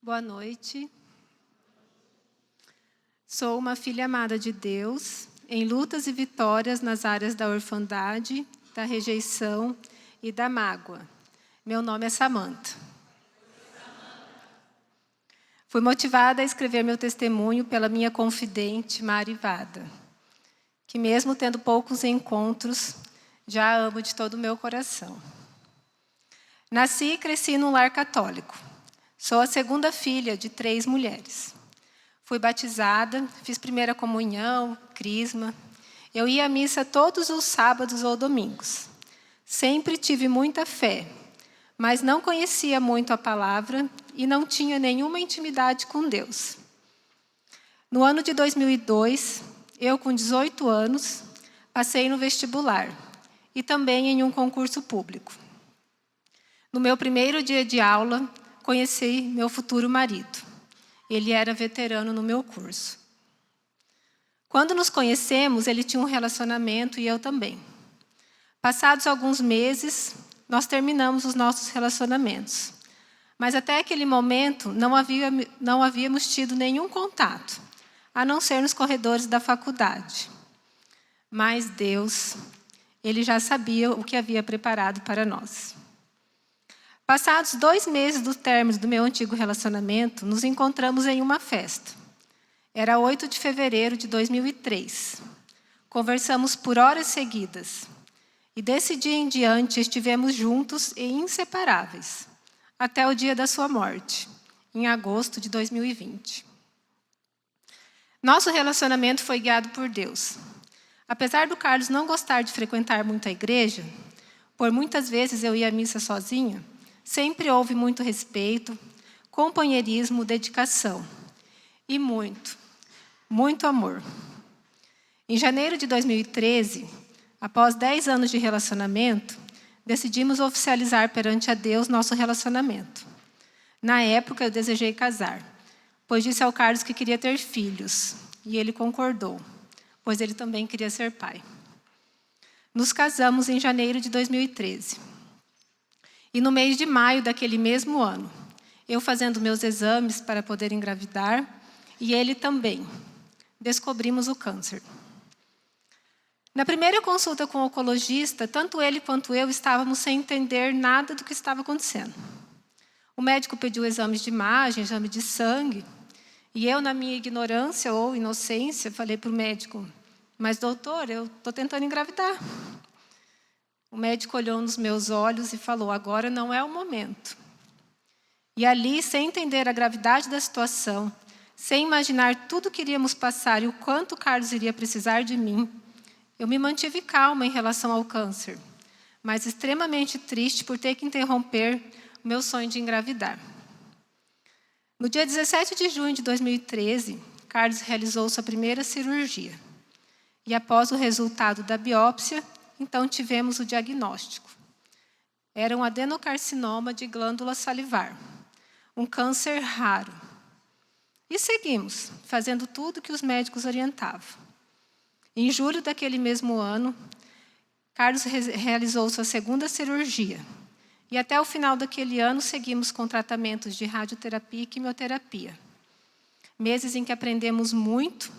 Boa noite. Sou uma filha amada de Deus, em lutas e vitórias nas áreas da orfandade, da rejeição e da mágoa. Meu nome é Samantha. Fui motivada a escrever meu testemunho pela minha confidente Mari Vada, que mesmo tendo poucos encontros, já a amo de todo o meu coração. Nasci e cresci num lar católico. Sou a segunda filha de 3 mulheres. Fui batizada, fiz primeira comunhão, crisma. Eu ia à missa todos os sábados ou domingos. Sempre tive muita fé, mas não conhecia muito a palavra e não tinha nenhuma intimidade com Deus. No ano de 2002, eu com 18 anos, passei no vestibular e também em um concurso público. No meu primeiro dia de aula, conheci meu futuro marido. Ele era veterano no meu curso. Quando nos conhecemos, ele tinha um relacionamento e eu também. Passados alguns meses, nós terminamos os nossos relacionamentos. Mas até aquele momento, não havíamos tido nenhum contato, a não ser nos corredores da faculdade. Mas Deus, Ele já sabia o que havia preparado para nós. Passados 2 meses do término do meu antigo relacionamento, nos encontramos em uma festa. Era 8 de fevereiro de 2003. Conversamos por horas seguidas. E desse dia em diante estivemos juntos e inseparáveis, até o dia da sua morte, em agosto de 2020. Nosso relacionamento foi guiado por Deus. Apesar do Carlos não gostar de frequentar muito a igreja, por muitas vezes eu ia à missa sozinha, sempre houve muito respeito, companheirismo, dedicação e muito amor. Em janeiro de 2013, após 10 anos de relacionamento, decidimos oficializar perante a Deus nosso relacionamento. Na época, eu desejei casar, pois disse ao Carlos que queria ter filhos, e ele concordou, pois ele também queria ser pai. Nos casamos em janeiro de 2013. E no mês de maio daquele mesmo ano, eu fazendo meus exames para poder engravidar, e ele também, descobrimos o câncer. Na primeira consulta com o oncologista, tanto ele quanto eu estávamos sem entender nada do que estava acontecendo. O médico pediu exames de imagem, exame de sangue, e eu, na minha ignorância ou inocência, falei para o médico, mas doutor, eu estou tentando engravidar. O médico olhou nos meus olhos e falou, agora não é o momento. E ali, sem entender a gravidade da situação, sem imaginar tudo que iríamos passar e o quanto o Carlos iria precisar de mim, eu me mantive calma em relação ao câncer, mas extremamente triste por ter que interromper o meu sonho de engravidar. No dia 17 de junho de 2013, Carlos realizou sua primeira cirurgia. E após o resultado da biópsia, então tivemos o diagnóstico. Era um adenocarcinoma de glândula salivar, um câncer raro. E seguimos, fazendo tudo que os médicos orientavam. Em julho daquele mesmo ano, Carlos realizou sua segunda cirurgia. E até o final daquele ano, seguimos com tratamentos de radioterapia e quimioterapia. Meses em que aprendemos muito,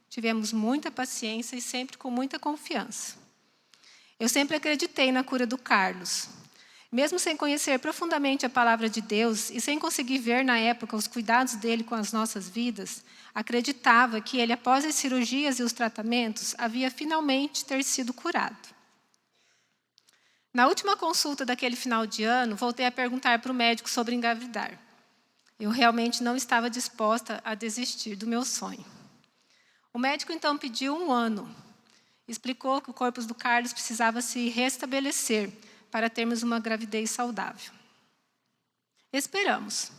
tivemos muita paciência e sempre com muita confiança. Eu sempre acreditei na cura do Carlos. Mesmo sem conhecer profundamente a palavra de Deus e sem conseguir ver na época os cuidados dele com as nossas vidas, acreditava que ele, após as cirurgias e os tratamentos, havia finalmente ter sido curado. Na última consulta daquele final de ano, voltei a perguntar para o médico sobre engravidar. Eu realmente não estava disposta a desistir do meu sonho. O médico então pediu 1 ano. Explicou que o corpo do Carlos precisava se restabelecer para termos uma gravidez saudável. Esperamos.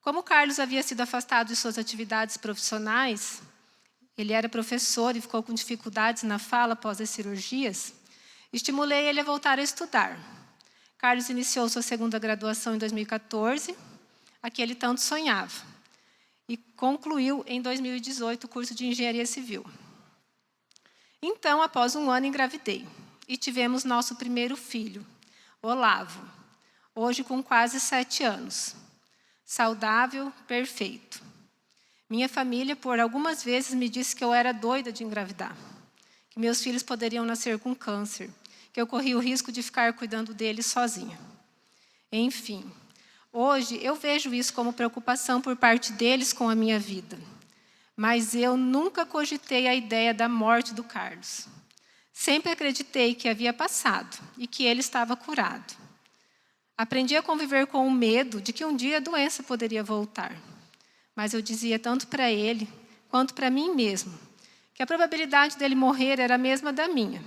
Como o Carlos havia sido afastado de suas atividades profissionais, ele era professor e ficou com dificuldades na fala após as cirurgias, estimulei ele a voltar a estudar. Carlos iniciou sua segunda graduação em 2014, a que ele tanto sonhava, e concluiu em 2018 o curso de Engenharia Civil. Então, após 1 ano, engravidei e tivemos nosso primeiro filho, Olavo, hoje com quase 7 anos. saudável, perfeito. Minha família, por algumas vezes, me disse que eu era doida de engravidar, que meus filhos poderiam nascer com câncer, que eu corria o risco de ficar cuidando deles sozinha. Enfim, hoje eu vejo isso como preocupação por parte deles com a minha vida. Mas eu nunca cogitei a ideia da morte do Carlos. Sempre acreditei que havia passado e que ele estava curado. Aprendi a conviver com o medo de que um dia a doença poderia voltar. Mas eu dizia tanto para ele quanto para mim mesmo que a probabilidade dele morrer era a mesma da minha.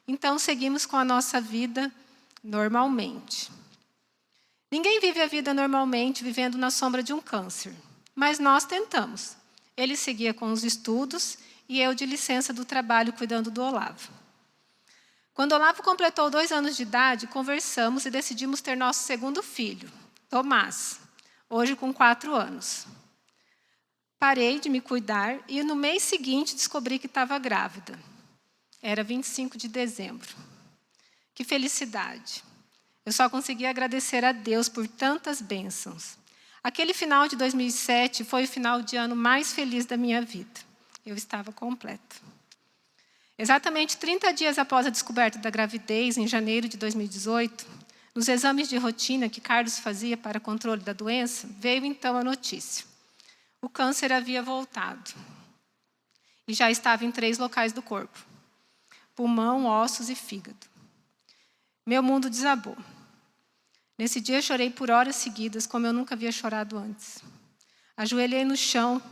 Então seguimos com a nossa vida normalmente. Ninguém vive a vida normalmente vivendo na sombra de um câncer, mas nós tentamos. Ele seguia com os estudos e eu de licença do trabalho cuidando do Olavo. Quando Olavo completou 2 anos de idade, conversamos e decidimos ter nosso segundo filho, Tomás, hoje com 4 anos. Parei de me cuidar e no mês seguinte descobri que estava grávida. Era 25 de dezembro. Que felicidade! Eu só consegui agradecer a Deus por tantas bênçãos. Aquele final de 2007 foi o final de ano mais feliz da minha vida. Eu estava completa. Exatamente 30 dias após a descoberta da gravidez, em janeiro de 2018, nos exames de rotina que Carlos fazia para controle da doença, veio então a notícia. O câncer havia voltado e já estava em 3 locais do corpo: pulmão, ossos e fígado. Meu mundo desabou. Nesse dia chorei por horas seguidas, como eu nunca havia chorado antes. Ajoelhei no chão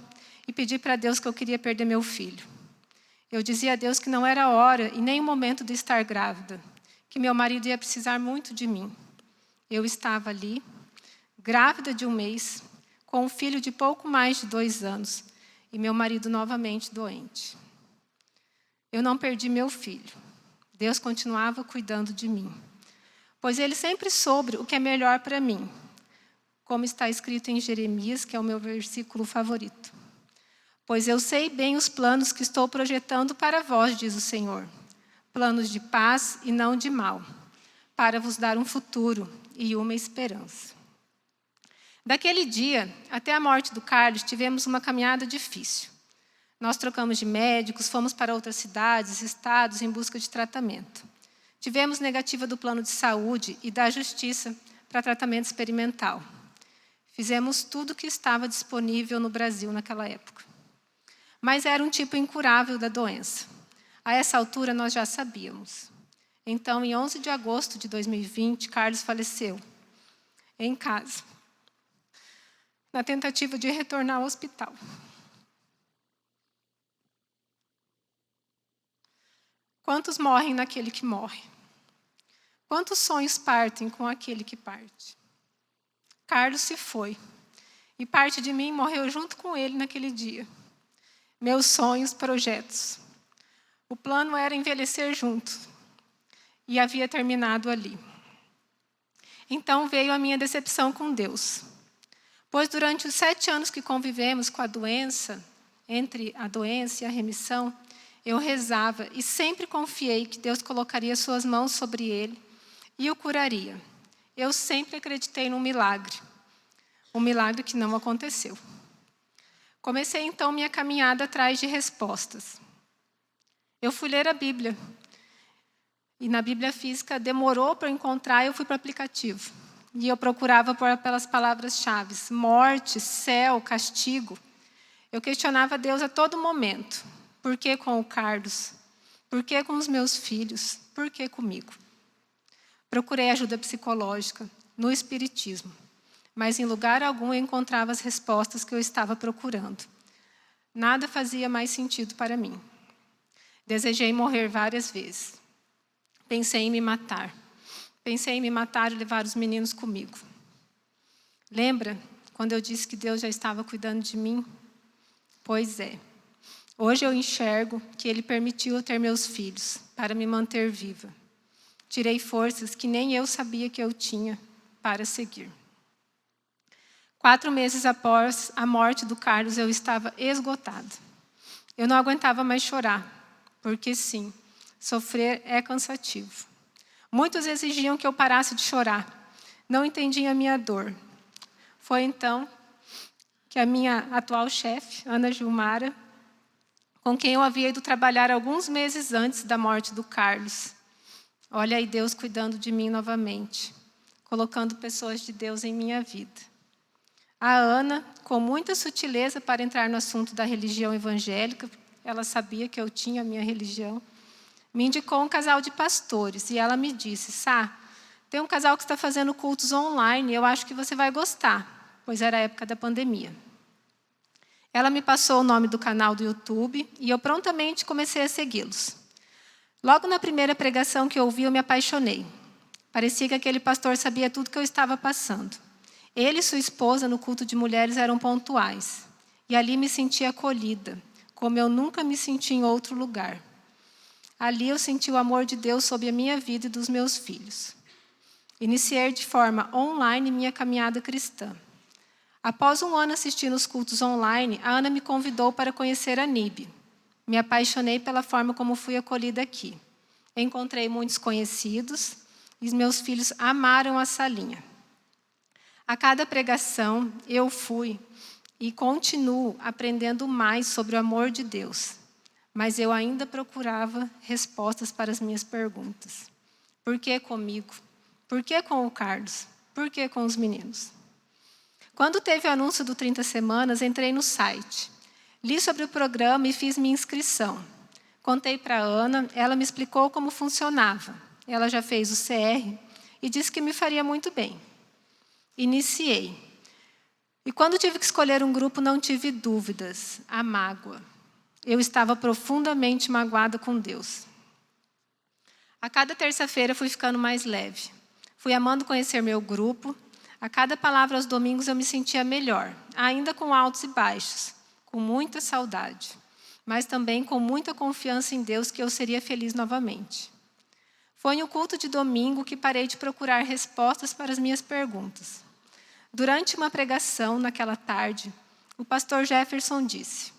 e pedi para Deus que eu queria perder meu filho. Eu dizia a Deus que não era a hora e nem o momento de estar grávida, que meu marido ia precisar muito de mim. Eu estava ali, grávida de 1 mês, com um filho de pouco mais de 2 anos e meu marido novamente doente. Eu não perdi meu filho. Deus continuava cuidando de mim, pois Ele sempre soube o que é melhor para mim, como está escrito em Jeremias, que é o meu versículo favorito. Pois eu sei bem os planos que estou projetando para vós, diz o Senhor, planos de paz e não de mal, para vos dar um futuro e uma esperança. Daquele dia até a morte do Carlos, tivemos uma caminhada difícil. Nós trocamos de médicos, fomos para outras cidades, estados, em busca de tratamento. Tivemos negativa do plano de saúde e da justiça para tratamento experimental. Fizemos tudo o que estava disponível no Brasil naquela época. Mas era um tipo incurável da doença. A essa altura, nós já sabíamos. Então, em 11 de agosto de 2020, Carlos faleceu em casa, na tentativa de retornar ao hospital. Quantos morrem naquele que morre? Quantos sonhos partem com aquele que parte? Carlos se foi, e parte de mim morreu junto com ele naquele dia. Meus sonhos, projetos. O plano era envelhecer juntos, e havia terminado ali. Então veio a minha decepção com Deus, pois durante os 7 anos que convivemos com a doença, entre a doença e a remissão, eu rezava e sempre confiei que Deus colocaria suas mãos sobre ele e o curaria. Eu sempre acreditei num milagre, um milagre que não aconteceu. Comecei então minha caminhada atrás de respostas. Eu fui ler a Bíblia, e na Bíblia física demorou para encontrar, eu fui para o aplicativo. E eu procurava pelas palavras-chave: morte, céu, castigo. Eu questionava Deus a todo momento. Por que com o Carlos? Por que com os meus filhos? Por que comigo? Procurei ajuda psicológica no espiritismo, mas em lugar algum eu encontrava as respostas que eu estava procurando. Nada fazia mais sentido para mim. Desejei morrer várias vezes. Pensei em me matar. Pensei em me matar e levar os meninos comigo. Lembra quando eu disse que Deus já estava cuidando de mim? Pois é. Hoje eu enxergo que Ele permitiu eu ter meus filhos para me manter viva. Tirei forças que nem eu sabia que eu tinha para seguir. 4 meses após a morte do Carlos, eu estava esgotada. Eu não aguentava mais chorar, porque sim, sofrer é cansativo. Muitos exigiam que eu parasse de chorar. Não entendiam a minha dor. Foi então que a minha atual chefe, Ana Gilmara, com quem eu havia ido trabalhar alguns meses antes da morte do Carlos. Olha aí Deus cuidando de mim novamente, colocando pessoas de Deus em minha vida. A Ana, com muita sutileza para entrar no assunto da religião evangélica, ela sabia que eu tinha a minha religião, me indicou um casal de pastores e ela me disse: Sá, tem um casal que está fazendo cultos online, eu acho que você vai gostar, pois era a época da pandemia. Ela me passou o nome do canal do YouTube e eu prontamente comecei a segui-los. Logo na primeira pregação que eu ouvi, eu me apaixonei. Parecia que aquele pastor sabia tudo que eu estava passando. Ele e sua esposa, no culto de mulheres, eram pontuais. E ali me senti acolhida, como eu nunca me senti em outro lugar. Ali eu senti o amor de Deus sobre a minha vida e dos meus filhos. Iniciei de forma online minha caminhada cristã. Após um ano assistindo os cultos online, a Ana me convidou para conhecer a NIB. Me apaixonei pela forma como fui acolhida aqui. Encontrei muitos conhecidos e os meus filhos amaram a salinha. A cada pregação, eu fui e continuo aprendendo mais sobre o amor de Deus. Mas eu ainda procurava respostas para as minhas perguntas. Por que comigo? Por que com o Carlos? Por que com os meninos? Quando teve o anúncio do 30 Semanas, entrei no site. Li sobre o programa e fiz minha inscrição. Contei para a Ana, ela me explicou como funcionava. Ela já fez o CR e disse que me faria muito bem. Iniciei. E quando tive que escolher um grupo, não tive dúvidas. A mágoa. Eu estava profundamente magoada com Deus. A cada terça-feira fui ficando mais leve. Fui amando conhecer meu grupo. A cada palavra aos domingos eu me sentia melhor, ainda com altos e baixos, com muita saudade, mas também com muita confiança em Deus que eu seria feliz novamente. Foi no culto de domingo que parei de procurar respostas para as minhas perguntas. Durante uma pregação, naquela tarde, o pastor Jefferson disse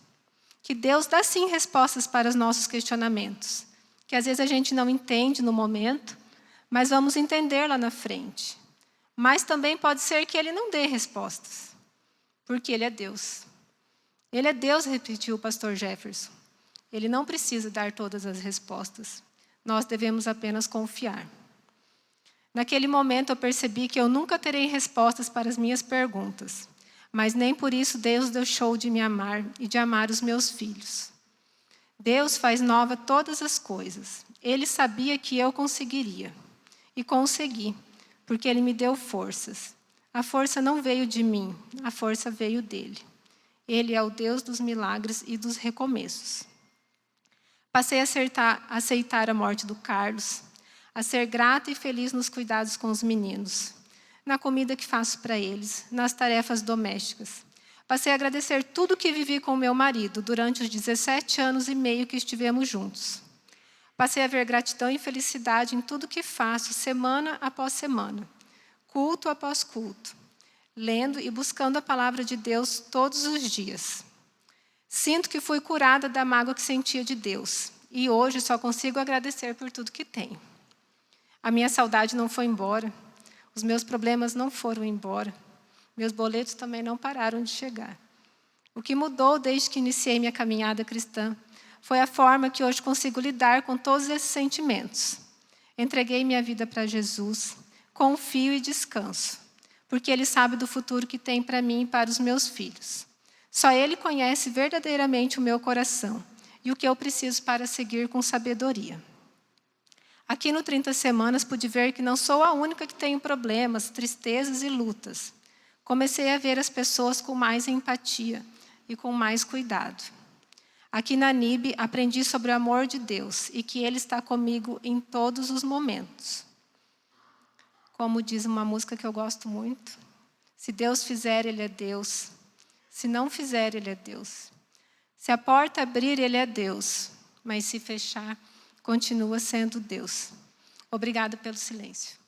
que Deus dá sim respostas para os nossos questionamentos, que às vezes a gente não entende no momento, mas vamos entender lá na frente. Mas também pode ser que ele não dê respostas, porque ele é Deus. Ele é Deus, repetiu o pastor Jefferson. Ele não precisa dar todas as respostas. Nós devemos apenas confiar. Naquele momento eu percebi que eu nunca terei respostas para as minhas perguntas, mas nem por isso Deus deixou de me amar e de amar os meus filhos. Deus faz nova todas as coisas. Ele sabia que eu conseguiria, e consegui. Porque Ele me deu forças. A força não veio de mim, a força veio dEle. Ele é o Deus dos milagres e dos recomeços. Passei a aceitar a morte do Carlos, a ser grata e feliz nos cuidados com os meninos, na comida que faço para eles, nas tarefas domésticas. Passei a agradecer tudo que vivi com meu marido durante os 17 anos e meio que estivemos juntos. Passei a ver gratidão e felicidade em tudo que faço, semana após semana, culto após culto, lendo e buscando a palavra de Deus todos os dias. Sinto que fui curada da mágoa que sentia de Deus, e hoje só consigo agradecer por tudo que tenho. A minha saudade não foi embora, os meus problemas não foram embora, meus boletos também não pararam de chegar. O que mudou desde que iniciei minha caminhada cristã foi a forma que hoje consigo lidar com todos esses sentimentos. Entreguei minha vida para Jesus, confio e descanso, porque Ele sabe do futuro que tem para mim e para os meus filhos. Só Ele conhece verdadeiramente o meu coração e o que eu preciso para seguir com sabedoria. Aqui no 30 Semanas pude ver que não sou a única que tenho problemas, tristezas e lutas. Comecei a ver as pessoas com mais empatia e com mais cuidado. Aqui na NIB aprendi sobre o amor de Deus e que Ele está comigo em todos os momentos. Como diz uma música que eu gosto muito, se Deus fizer, Ele é Deus. Se não fizer, Ele é Deus. Se a porta abrir, Ele é Deus. Mas se fechar, continua sendo Deus. Obrigada pelo silêncio.